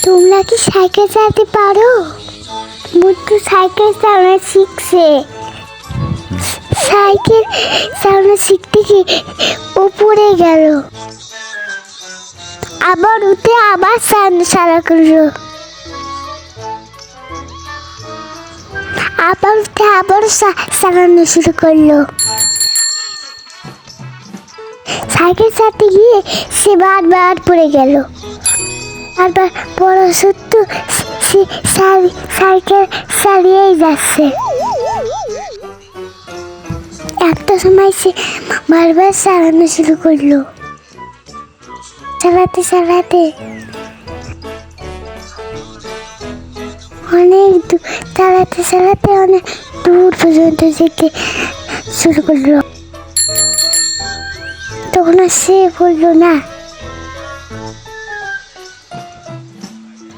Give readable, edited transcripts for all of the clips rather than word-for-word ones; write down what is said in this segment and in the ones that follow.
তোমরা কি সাইকেল চালাতে পারো? মুট্টু সাইকেল চালানো শিখছে। সাইকেল চালানো শিখতে গিয়ে ও পড়ে গেল, আবার উঠে আবার চালা করলো, আবার উঠে আবার চালানো শুরু করলো। সাইকেল চালাতে গিয়ে সে বারবার পড়ে গেল, বারবার বড় সত্য সে সাইকেল চালিয়েই যাচ্ছে। একটা সময় সে বারবার চালানো শুরু করলো, চালাতে চালাতে অনেক দূর পর্যন্ত যেতে শুরু করলো। তখন আর সে বললো না।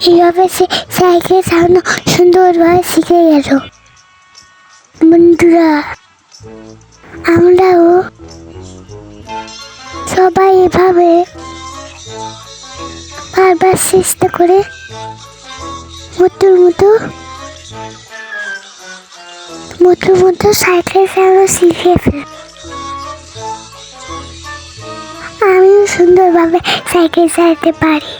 এইভাবে সে সাইকেল চালানো সুন্দরভাবে শিখে গেল। বন্ধুরা, আমরাও সবাই এভাবে বারবার চেষ্টা করে মতো সাইকেল চালানো শিখে ফেল। আমিও সুন্দরভাবে সাইকেল চালাতে পারি।